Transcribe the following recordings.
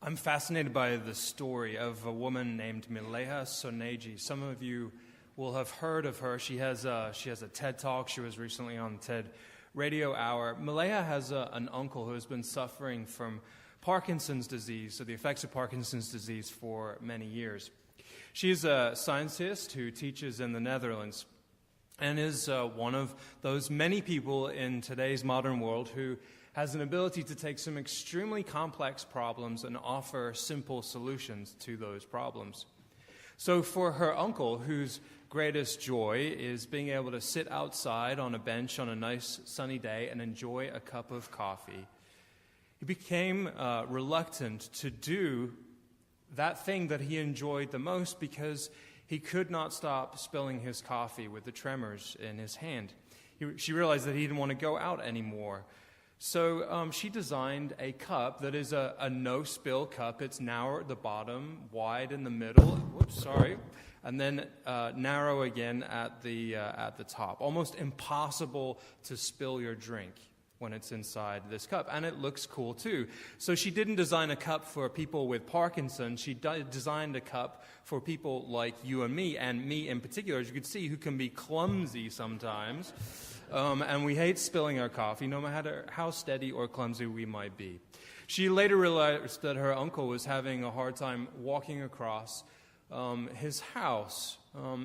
I'm fascinated by the story of a woman named Mileha Soneji. Some of you will have heard of her. She has a TED Talk. She was recently on the TED Radio Hour. Mileha has an uncle who has been suffering from Parkinson's disease, so the effects of Parkinson's disease for many years. She's a scientist who teaches in the Netherlands and is one of those many people in today's modern world who has an ability to take some extremely complex problems and offer simple solutions to those problems. So for her uncle, whose greatest joy is being able to sit outside on a bench on a nice sunny day and enjoy a cup of coffee, he became reluctant to do that thing that he enjoyed the most because he could not stop spilling his coffee with the tremors in his hand. She realized that he didn't want to go out anymore. So she designed a cup that is a no-spill cup. It's narrow at the bottom, wide in the middle, and then narrow again at the top. Almost impossible to spill your drink when it's inside this cup. And it looks cool, too. So she didn't design a cup for people with Parkinson's. She designed a cup for people like you and me in particular, as you can see, who can be clumsy sometimes. And we hate spilling our coffee, no matter how steady or clumsy we might be. She later realized that her uncle was having a hard time walking across his house.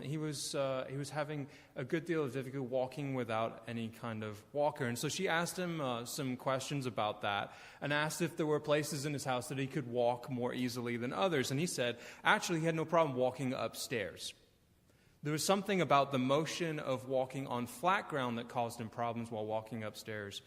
He was having a good deal of difficulty walking without any kind of walker. And so she asked him some questions about that and asked if there were places in his house that he could walk more easily than others. And he said, actually, he had no problem walking upstairs. There was something about the motion of walking on flat ground that caused him problems, while walking upstairs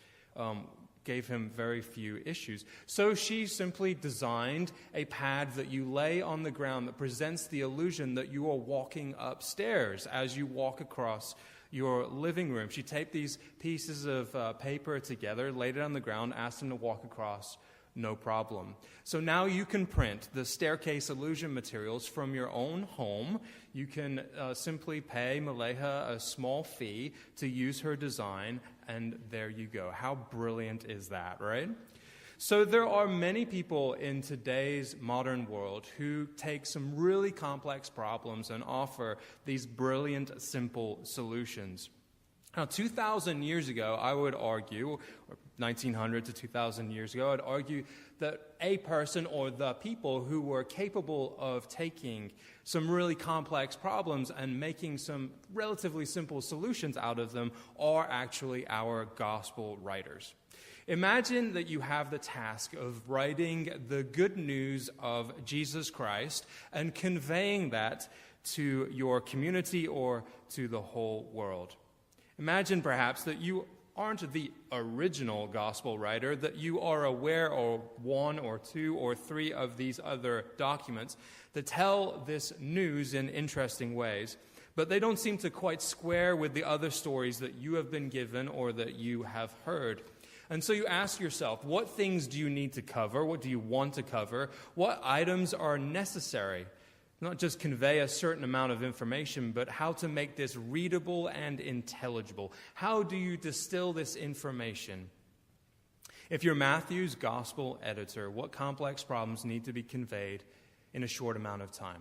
gave him very few issues. So she simply designed a pad that you lay on the ground that presents the illusion that you are walking upstairs as you walk across your living room. She taped these pieces of paper together, laid it on the ground, asked him to walk across. No problem. So now you can print the staircase illusion materials from your own home. You can simply pay Mileha a small fee to use her design, and there you go. How brilliant is that, right? So there are many people in today's modern world who take some really complex problems and offer these brilliant, simple solutions. Now, 2,000 years ago, I would argue, or 1900 to 2,000 years ago, I'd argue that a person or the people who were capable of taking some really complex problems and making some relatively simple solutions out of them are actually our gospel writers. Imagine that you have the task of writing the good news of Jesus Christ and conveying that to your community or to the whole world. Imagine perhaps that you aren't the original gospel writer, that you are aware of one or two or three of these other documents that tell this news in interesting ways, but they don't seem to quite square with the other stories that you have been given or that you have heard. And so you ask yourself, what things do you need to cover? What do you want to cover? What items are necessary? Not just convey a certain amount of information, but how to make this readable and intelligible. How do you distill this information? If you're Matthew's gospel editor, what complex problems need to be conveyed in a short amount of time?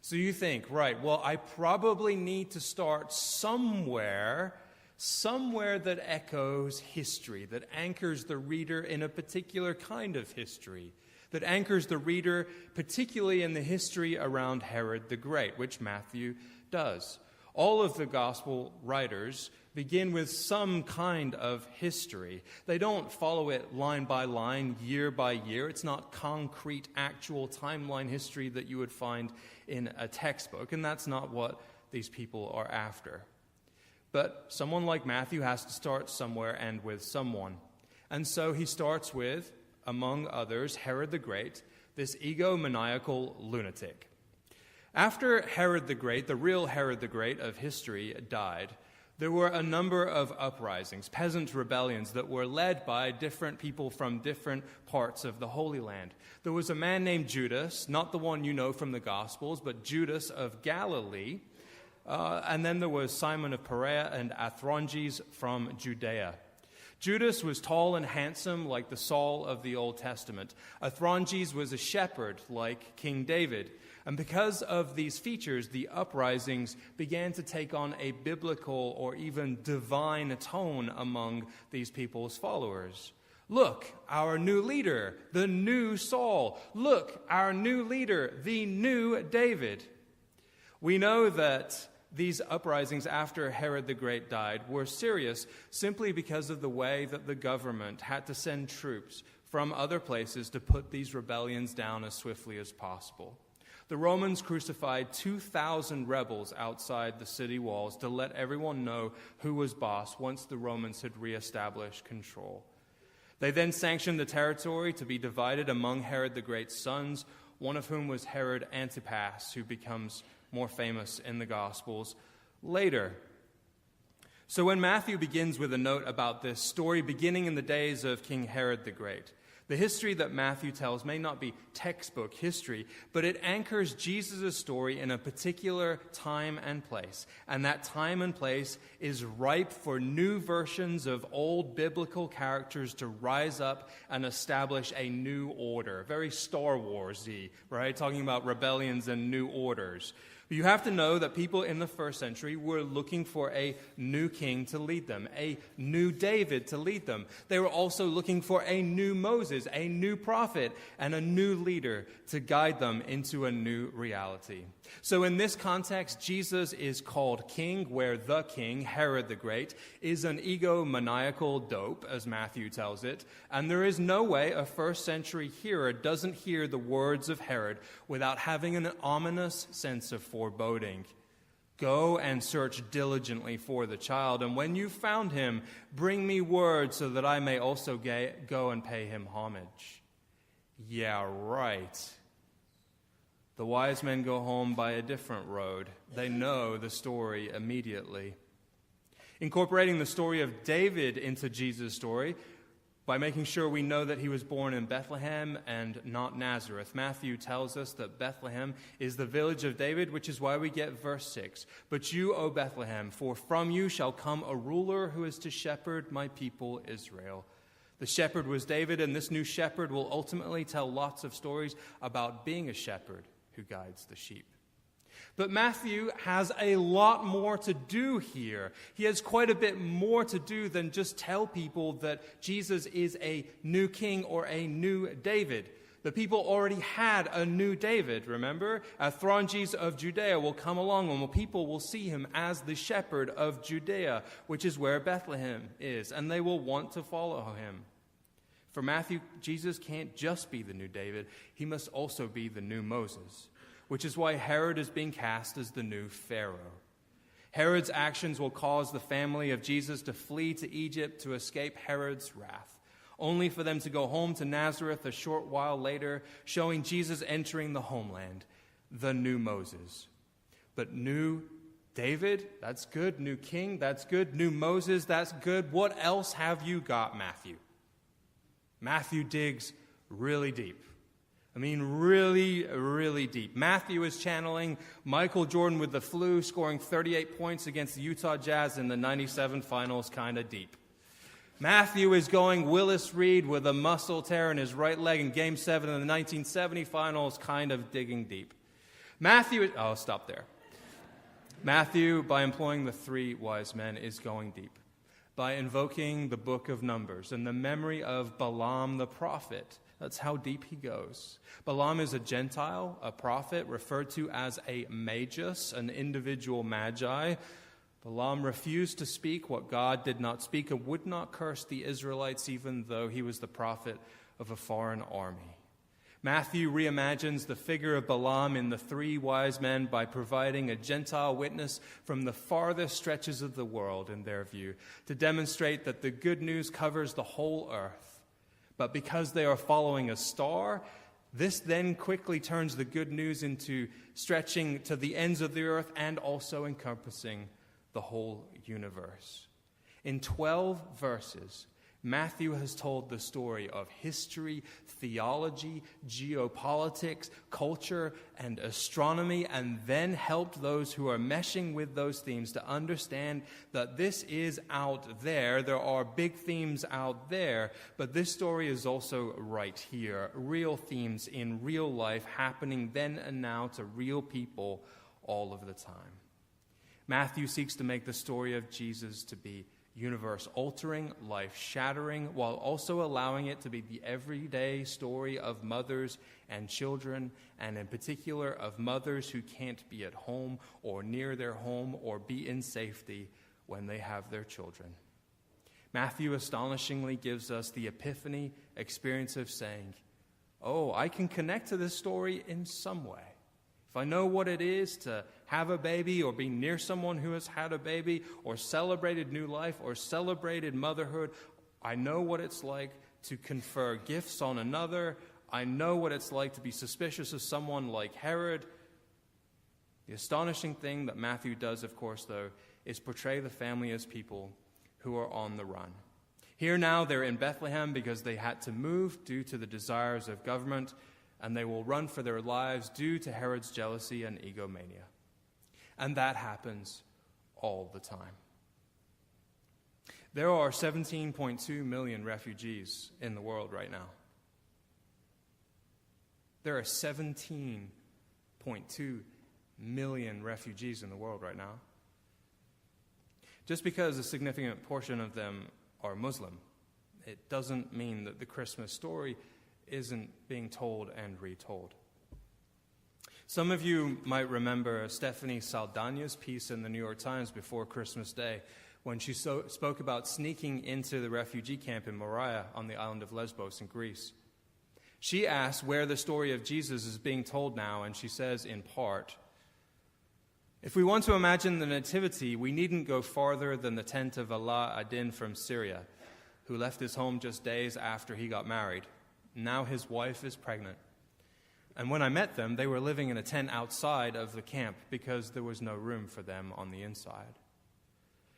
So you think, right, well, I probably need to start somewhere that echoes history, that anchors the reader in a particular kind of history, that anchors the reader particularly in the history around Herod the Great, which Matthew does. All of the gospel writers begin with some kind of history. They don't follow it line by line, year by year. It's not concrete, actual timeline history that you would find in a textbook, and that's not what these people are after. But someone like Matthew has to start somewhere and with someone. And so he starts with, among others, Herod the Great, this egomaniacal lunatic. After Herod the Great, the real Herod the Great of history, died, there were a number of uprisings, peasant rebellions that were led by different people from different parts of the Holy Land. There was a man named Judas, not the one you know from the Gospels, but Judas of Galilee. And then there was Simon of Perea and Athronges from Judea. Judas was tall and handsome like the Saul of the Old Testament. Athronges was a shepherd like King David. And because of these features, the uprisings began to take on a biblical or even divine tone among these people's followers. Look, our new leader, the new Saul. Look, our new leader, the new David. We know that these uprisings after Herod the Great died were serious simply because of the way that the government had to send troops from other places to put these rebellions down as swiftly as possible. The Romans crucified 2,000 rebels outside the city walls to let everyone know who was boss once the Romans had reestablished control. They then sanctioned the territory to be divided among Herod the Great's sons, one of whom was Herod Antipas, who becomes more famous in the Gospels later. So when Matthew begins with a note about this story beginning in the days of King Herod the Great, the history that Matthew tells may not be textbook history, but it anchors Jesus' story in a particular time and place. And that time and place is ripe for new versions of old biblical characters to rise up and establish a new order. Very Star Wars-y, right? Talking about rebellions and new orders. You have to know that people in the first century were looking for a new king to lead them, a new David to lead them. They were also looking for a new Moses, a new prophet, and a new leader to guide them into a new reality. So in this context, Jesus is called king, where the king, Herod the Great, is an egomaniacal dope, as Matthew tells it, and there is no way a first century hearer doesn't hear the words of Herod without having an ominous sense of foreboding. Go and search diligently for the child, and when you've found him, bring me word so that I may also go and pay him homage. Yeah, right. The wise men go home by a different road. They know the story immediately. Incorporating the story of David into Jesus' story by making sure we know that he was born in Bethlehem and not Nazareth. Matthew tells us that Bethlehem is the village of David, which is why we get verse 6. But you, O Bethlehem, for from you shall come a ruler who is to shepherd my people Israel. The shepherd was David, and this new shepherd will ultimately tell lots of stories about being a shepherd who guides the sheep. But Matthew has a lot more to do here. He has quite a bit more to do than just tell people that Jesus is a new king or a new David. The people already had a new David, remember? Athronges of Judea will come along, and people will see him as the shepherd of Judea, which is where Bethlehem is, and they will want to follow him. For Matthew, Jesus can't just be the new David. He must also be the new Moses, which is why Herod is being cast as the new Pharaoh. Herod's actions will cause the family of Jesus to flee to Egypt to escape Herod's wrath, only for them to go home to Nazareth a short while later, showing Jesus entering the homeland, the new Moses. But new David, that's good. New king, that's good. New Moses, that's good. What else have you got, Matthew? Matthew digs really deep. I mean, really, really deep. Matthew is channeling Michael Jordan with the flu, scoring 38 points against the Utah Jazz in the 97 finals, kind of deep. Matthew is going Willis Reed with a muscle tear in his right leg in Game 7 in the 1970 finals, kind of digging deep. I'll stop there. Matthew, by employing the three wise men, is going deep. By invoking the book of Numbers and the memory of Balaam the prophet. That's how deep he goes. Balaam is a Gentile, a prophet, referred to as a magus, an individual magi. Balaam refused to speak what God did not speak and would not curse the Israelites even though he was the prophet of a foreign army. Matthew reimagines the figure of Balaam in the three wise men by providing a Gentile witness from the farthest stretches of the world, in their view, to demonstrate that the good news covers the whole earth. But because they are following a star, this then quickly turns the good news into stretching to the ends of the earth and also encompassing the whole universe. In 12 verses, Matthew has told the story of history, theology, geopolitics, culture, and astronomy, and then helped those who are meshing with those themes to understand that this is out there. There are big themes out there, but this story is also right here. Real themes in real life happening then and now to real people all of the time. Matthew seeks to make the story of Jesus to be universe-altering, life-shattering, while also allowing it to be the everyday story of mothers and children, and in particular of mothers who can't be at home or near their home or be in safety when they have their children. Matthew astonishingly gives us the epiphany experience of saying, oh, I can connect to this story in some way. If I know what it is to have a baby or be near someone who has had a baby or celebrated new life or celebrated motherhood, I know what it's like to confer gifts on another. I know what it's like to be suspicious of someone like Herod. The astonishing thing that Matthew does, of course, though, is portray the family as people who are on the run. Here now they're in Bethlehem because they had to move due to the desires of government, and they will run for their lives due to Herod's jealousy and egomania. And that happens all the time. There are 17.2 million refugees in the world right now. There are 17.2 million refugees in the world right now. Just because a significant portion of them are Muslim, it doesn't mean that the Christmas story isn't being told and retold. Some of you might remember Stephanie Saldana's piece in the New York Times before Christmas Day when she spoke about sneaking into the refugee camp in Moria on the island of Lesbos in Greece. She asked where the story of Jesus is being told now, and she says, in part, if we want to imagine the nativity, we needn't go farther than the tent of Allah ad-Din from Syria, who left his home just days after he got married. Now his wife is pregnant. And when I met them, they were living in a tent outside of the camp because there was no room for them on the inside.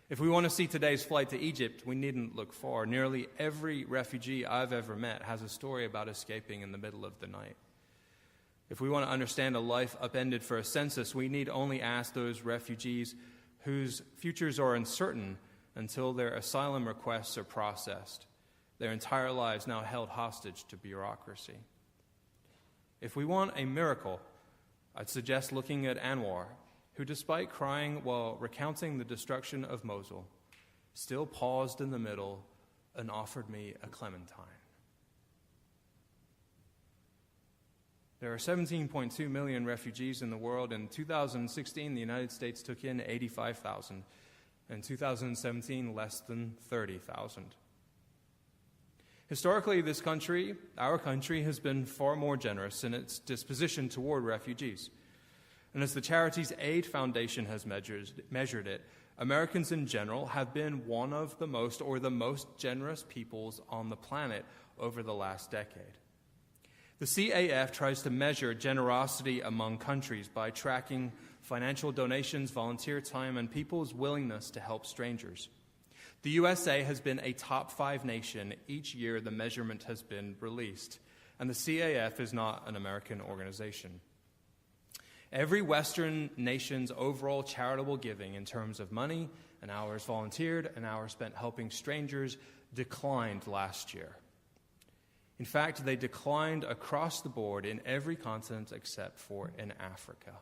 If we want to see today's flight to Egypt, we needn't look far. Nearly every refugee I've ever met has a story about escaping in the middle of the night. If we want to understand a life upended for a census, we need only ask those refugees whose futures are uncertain until their asylum requests are processed, their entire lives now held hostage to bureaucracy. If we want a miracle, I'd suggest looking at Anwar, who, despite crying while recounting the destruction of Mosul, still paused in the middle and offered me a clementine. There are 17.2 million refugees in the world. In 2016, the United States took in 85,000. In 2017, less than 30,000. Historically, this country, our country, has been far more generous in its disposition toward refugees. And as the Charities Aid Foundation has measured it, Americans in general have been one of the most or the most generous peoples on the planet over the last decade. The CAF tries to measure generosity among countries by tracking financial donations, volunteer time, and people's willingness to help strangers. The USA has been a top 5 nation each year the measurement has been released, and the CAF is not an American organization. Every Western nation's overall charitable giving in terms of money and hours volunteered and hours spent helping strangers declined last year. In fact, they declined across the board in every continent except for in Africa.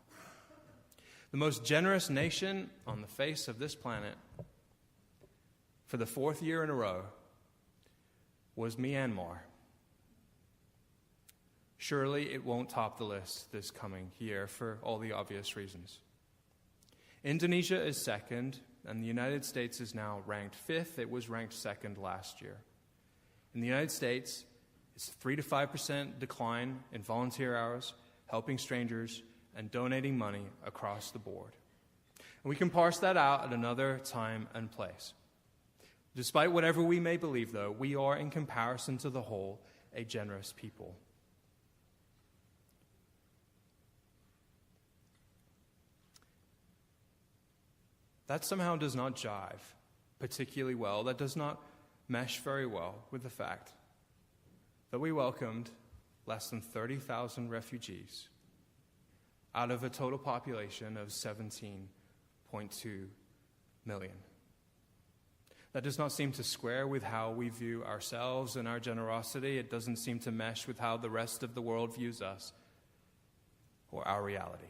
The most generous nation on the face of this planet for the 4th year in a row was Myanmar. Surely it won't top the list this coming year for all the obvious reasons. Indonesia is second, and the United States is now ranked 5th. It was ranked 2nd last year. In the United States, it's a 3 to 5% decline in volunteer hours, helping strangers, and donating money across the board. And we can parse that out at another time and place. Despite whatever we may believe, though, we are, in comparison to the whole, a generous people. That somehow does not jive particularly well. That does not mesh very well with the fact that we welcomed less than 30,000 refugees out of a total population of 17.2 million. That does not seem to square with how we view ourselves and our generosity. It doesn't seem to mesh with how the rest of the world views us or our reality.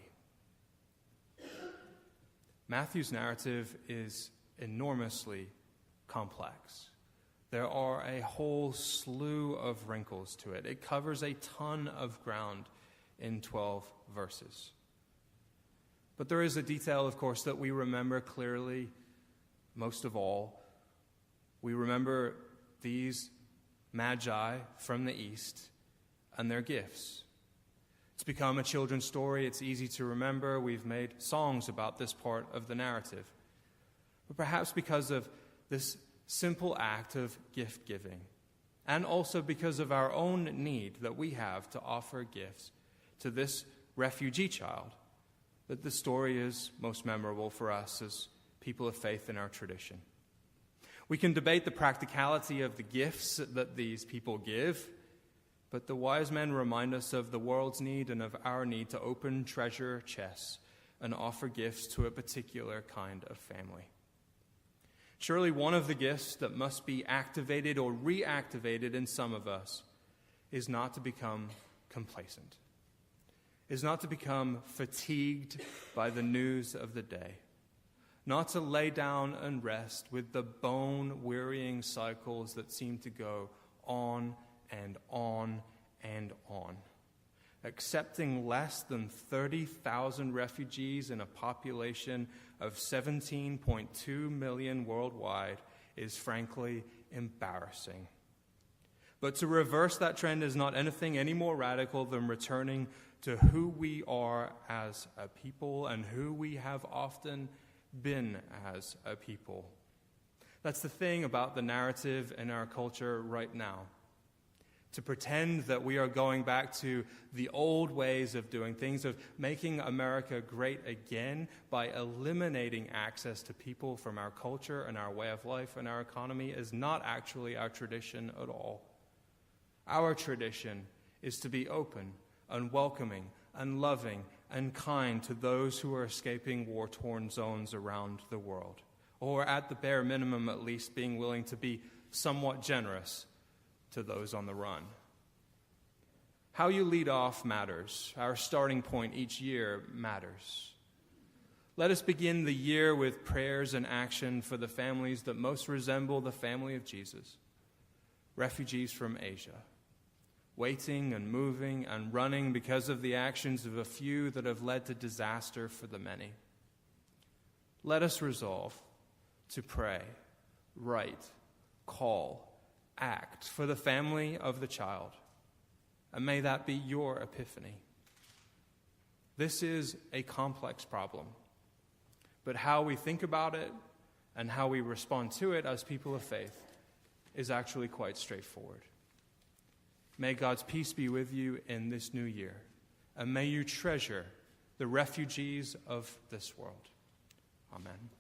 Matthew's narrative is enormously complex. There are a whole slew of wrinkles to it. It covers a ton of ground in 12 verses. But there is a detail, of course, that we remember clearly most of all. We remember these magi from the east and their gifts. It's become a children's story. It's easy to remember. We've made songs about this part of the narrative. But perhaps because of this simple act of gift giving, and also because of our own need that we have to offer gifts to this refugee child, that the story is most memorable for us as people of faith in our tradition. We can debate the practicality of the gifts that these people give, but the wise men remind us of the world's need and of our need to open treasure chests and offer gifts to a particular kind of family. Surely one of the gifts that must be activated or reactivated in some of us is not to become complacent, is not to become fatigued by the news of the day, not to lay down and rest with the bone-wearying cycles that seem to go on and on and on. Accepting less than 30,000 refugees in a population of 17.2 million worldwide is frankly embarrassing. But to reverse that trend is not anything any more radical than returning to who we are as a people and who we have often been as a people. That's the thing about the narrative in our culture right now. To pretend that we are going back to the old ways of doing things, of making America great again by eliminating access to people from our culture and our way of life and our economy is not actually our tradition at all. Our tradition is to be open and welcoming and loving and kind to those who are escaping war-torn zones around the world, or at the bare minimum at least being willing to be somewhat generous to those on the run. How you lead off matters. Our starting point each year matters. Let us begin the year with prayers and action for the families that most resemble the family of Jesus, refugees from Asia, waiting and moving and running because of the actions of a few that have led to disaster for the many. Let us resolve to pray, write, call, act for the family of the child. And may that be your epiphany. This is a complex problem, but how we think about it and how we respond to it as people of faith is actually quite straightforward. May God's peace be with you in this new year, and may you treasure the refugees of this world. Amen.